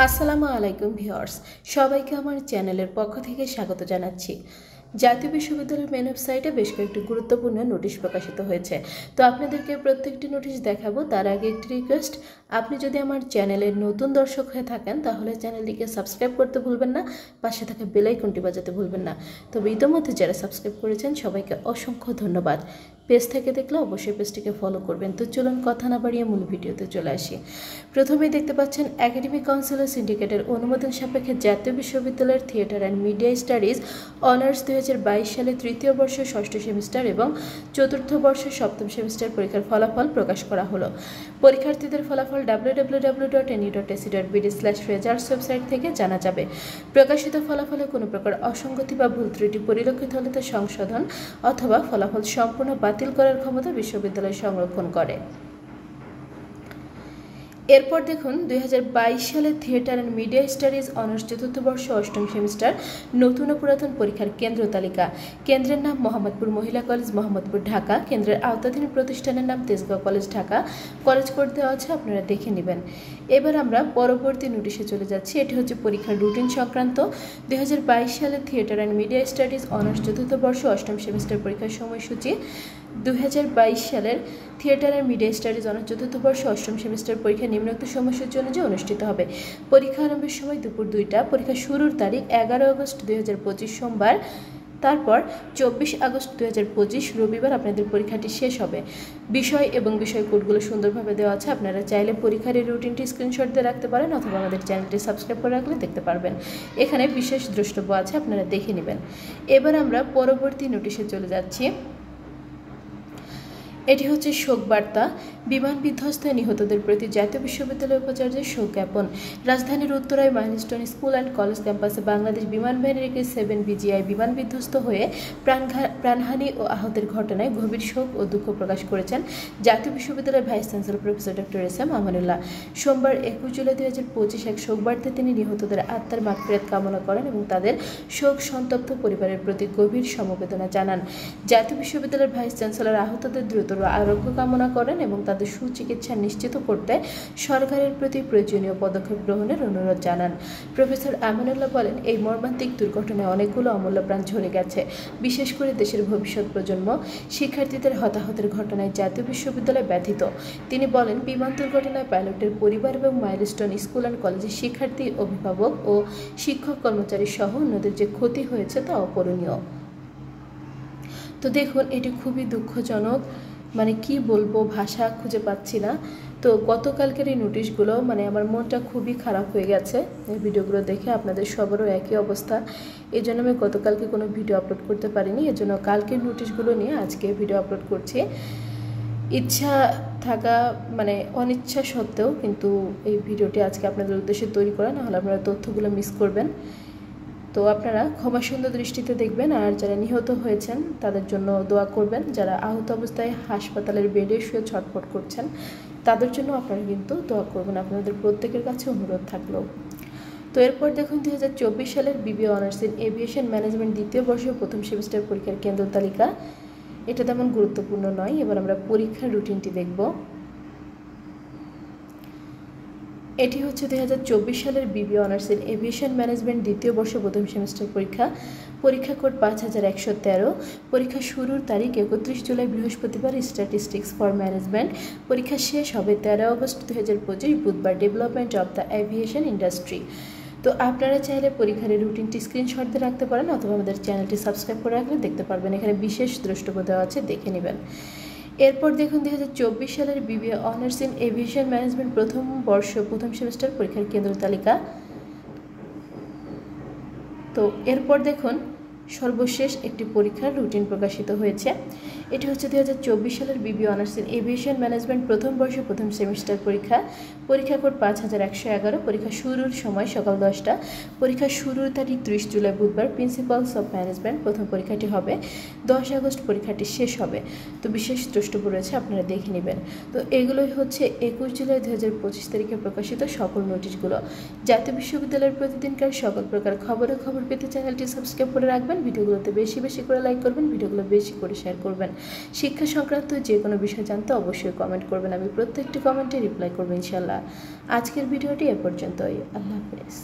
আসসালামু আলাইকুম ভিউয়ার্স, সবাইকে আমার চ্যানেলের পক্ষ থেকে স্বাগত জানাচ্ছি। জাতীয় বিশ্ববিদ্যালয়ের মেন ওয়েবসাইটে বেশ কয়েকটি গুরুত্বপূর্ণ নোটিশ প্রকাশিত হয়েছে। তো আপনাদেরকে প্রত্যেকটি নোটিশ দেখাবো। তার আগে একটি রিকোয়েস্ট, আপনি যদি আমার চ্যানেলের নতুন দর্শক হয়ে থাকেন তাহলে চ্যানেলটিকে সাবস্ক্রাইব করতে ভুলবেন না, পাশে থাকা বেল আইকনটি বাজাতে ভুলবেন না। তবে ইতোমধ্যে যারা সাবস্ক্রাইব করেছেন সবাইকে অসংখ্য ধন্যবাদ। পেজ থেকে দেখলে অবশ্যই পেজটিকে ফলো করবেন। তো চলুন কথা না বাড়িয়ে মূল ভিডিওতে চলে আসি। প্রথমেই দেখতে পাচ্ছেন একাডেমিক কাউন্সিল ও সিন্ডিকেটের অনুমোদন সাপেক্ষে জাতীয় বিশ্ববিদ্যালয়ের theatre and media studies honours 2022 সালে তৃতীয় বর্ষ ষষ্ঠ সেমিস্টার এবং চতুর্থ বর্ষ সপ্তম সেমিস্টার পরীক্ষার ফলাফল প্রকাশ করা হলো। পরীক্ষার্থীদের ফলাফল www.ne.ac.bd/results ওয়েবসাইট থেকে জানা যাবে। প্রকাশিত ফলাফলে কোনো প্রকার অসঙ্গতি বা ভুল ত্রুটি পরিলক্ষিত হলে তা সংশোধন অথবা ফলাফল সম্পূর্ণ বাতিল করার ক্ষমতা বিশ্ববিদ্যালয় সংরক্ষণ করে। এরপর দেখুন 2022 সালে theatre and media studies honours চতুর্থ বর্ষ অষ্টম সেমিস্টার নতুন ও পুরাতন পরীক্ষার কেন্দ্র তালিকা। কেন্দ্রের নাম মোহাম্মদপুর মহিলা কলেজ, মোহাম্মদপুর, ঢাকা। কেন্দ্রের আওতাধীন প্রতিষ্ঠানের নাম Tejgaon college, Dhaka. College code দেওয়া আছে, আপনারা দেখে নেবেন। এবার আমরা পরবর্তী নোটিশে চলে যাচ্ছি। এটি হচ্ছে পরীক্ষার রুটিন সংক্রান্ত। 2022 সালে theatre and media studies honours চতুর্থ বর্ষ অষ্টম সেমিস্টার পরীক্ষার সময়সূচি। 2022 সালের theatre and media studies honours চতুর্থ বর্ষ অষ্টম সেমিস্টার পরীক্ষা নিম্নোক্ত সময়সূচি অনুযায়ী অনুষ্ঠিত হবে। পরীক্ষা আরম্ভের সময় দুপুর 2টা। পরীক্ষা শুরুর তারিখ 11 আগস্ট 2025 সোমবার। তারপর 24 আগস্ট 2025 রবিবার আপনাদের পরীক্ষাটি শেষ হবে। বিষয় এবং বিষয় কোডগুলো সুন্দরভাবে দেওয়া আছে। আপনারা চাইলে পরীক্ষার এই রুটিনটি স্ক্রিনশট দিয়ে রাখতে পারেন অথবা আমাদের চ্যানেলটি সাবস্ক্রাইব করে রাখলে দেখতে পারবেন। এখানে বিশেষ দ্রষ্টব্য আছে, আপনারা দেখে নেবেন। এবার আমরা পরবর্তী নোটিশে চলে যাচ্ছি। এটি হচ্ছে শোক বার্তা। বিমান বিধ্বস্তে নিহতদের প্রতি জাতীয় বিশ্ববিদ্যালয় উপাচার্যের শোক জ্ঞাপন। রাজধানীর উত্তরায় মাইলস্টোন স্কুল অ্যান্ড কলেজ ক্যাম্পাসে বাংলাদেশ বিমান বাহিনীর AK-7 BGI বিমান বিধ্বস্ত হয়ে প্রাণহানি ও আহতের ঘটনায় গভীর শোক ও দুঃখ প্রকাশ করেছেন জাতীয় বিশ্ববিদ্যালয়ের vice chancellor professor doctor SM Amanullah. সোমবার 21 জুলাই 2025 এক শোক বার্তায় তিনি নিহতদের আত্মার মাগফিরাত কামনা করেন এবং তাদের শোক সন্তপ্ত পরিবারের প্রতি গভীর সমবেদনা জানান। জাতীয় বিশ্ববিদ্যালয়ের ভাইস চ্যান্সেলর আহতদের দ্রুত আরোগ্য কামনা করেন এবং তাদের সুচিকিৎসা নিশ্চিত করতে সরকারের প্রতি প্রয়োজনীয় পদক্ষেপ গ্রহণের অনুরোধ জানান। প্রফেসর আমানুল্লাহ বলেন, এই মর্মান্তিক দুর্ঘটনায় অনেকগুলো অমূল্য প্রাণ ঝরে গেছে। বিশেষ করে দেশের ভবিষ্যৎ প্রজন্ম শিক্ষার্থীদের হতাহতের ঘটনায় জাতীয় বিশ্ববিদ্যালয় ব্যথিত। তিনি বলেন, বিমান দুর্ঘটনায় পাইলটের পরিবার এবং মাইলস্টোন স্কুল অ্যান্ড কলেজের শিক্ষার্থী, অভিভাবক ও শিক্ষক কর্মচারী সহ অন্যদের যে ক্ষতি হয়েছে তা অপূরণীয়। তো দেখুন, এটি খুবই দুঃখজনক, মানে কি বলবো, ভাষা খুঁজে পাচ্ছি না। তো গতকালকের এই নোটিশগুলো আমার মনটা খুবই খারাপ হয়ে গেছে এই ভিডিওগুলো দেখে। আপনাদের সবারও একই অবস্থা, এই জন্য আমি গতকালকে কোনো ভিডিও আপলোড করতে পারিনি। এর জন্য কালকের নোটিশগুলো নিয়ে আজকে ভিডিও আপলোড করছি। ইচ্ছা থাকা অনিচ্ছা সত্ত্বেও কিন্তু এই ভিডিওটি আজকে আপনাদের উদ্দেশ্যে তৈরি করা, নাহলে আপনারা তথ্যগুলো মিস করবেন। তো আপনারা ক্ষমা সুন্দর দৃষ্টিতে দেখবেন, আর যারা নিহত হয়েছেন তাদের জন্য দোয়া করবেন। যারা আহত অবস্থায় হাসপাতালের বেডে শুয়ে ছটফট করছেন তাদের জন্য আপনারা কিন্তু দোয়া করবেন, আপনাদের প্রত্যেকের কাছে অনুরোধ থাকলো। তো এরপর দেখুন 2024 সালের BBA honours in aviation management দ্বিতীয় বর্ষের প্রথম সেমিস্টার পরীক্ষার কেন্দ্র তালিকা। এটা তেমন গুরুত্বপূর্ণ নয়। এবার আমরা পরীক্ষার রুটিনটি দেখব। এটি হচ্ছে 2024 সালের BBA honours in aviation management দ্বিতীয় বর্ষ প্রথম সেমিস্টার পরীক্ষা। পরীক্ষা কোড 5113। পরীক্ষা শুরুর তারিখ 31 জুলাই বৃহস্পতিবার, স্ট্যাটিস্টিক্স ফর ম্যানেজমেন্ট। পরীক্ষা শেষ হবে 13 আগস্ট 2025 বুধবার, development of the aviation industry. তো আপনারা চাইলে পরীক্ষার রুটিনটি স্ক্রিনশট দিয়ে রাখতে পারেন অথবা আমাদের চ্যানেলটি সাবস্ক্রাইব করে রাখলে দেখতে পারবেন। এখানে বিশেষ দ্রষ্টব্য দেওয়া আছে, দেখে নেবেন। এরপর দেখুন 2024 সালের BBA honours in aviation management প্রথম বর্ষ প্রথম সেমিস্টার পরীক্ষার কেন্দ্র তালিকা। তো এরপর দেখুন সর্বশেষ একটি পরীক্ষার রুটিন প্রকাশিত হয়েছে। এটি হচ্ছে 2024 সালের BBA honours in aviation management প্রথম বর্ষ প্রথম সেমিস্টার পরীক্ষা। পরীক্ষা কোড 5111। পরীক্ষা শুরুর সময় সকাল 10টা। পরীক্ষা শুরুর তারিখ 30 জুলাই বুধবার, প্রিন্সিপালস অফ ম্যানেজমেন্ট। প্রথম পরীক্ষাটি হবে 10 আগস্ট, পরীক্ষাটি শেষ হবে। তো বিশেষ দ্রষ্টব্য রয়েছে, আপনারা দেখে নেবেন। তো এগুলোই হচ্ছে 21 জুলাই 2025 তারিখে প্রকাশিত সকল নোটিশগুলো। জাতীয় বিশ্ববিদ্যালয়ের প্রতিদিনকার সকল প্রকার খবর পেতে চ্যানেলটি সাবস্ক্রাইব করে রাখবেন করবেন, ভিডিওগুলোতে বেশি বেশি করে লাইক করবেন, ভিডিওগুলো বেশি করে শেয়ার করবেন। শিক্ষা সংক্রান্ত যে কোনো বিষয় জানতে অবশ্যই কমেন্ট করবেন, আমি প্রত্যেকটি কমেন্টে রিপ্লাই করবো ইনশাল্লাহ। আজকের ভিডিওটি এ পর্যন্তই। আল্লাহ হাফেজ।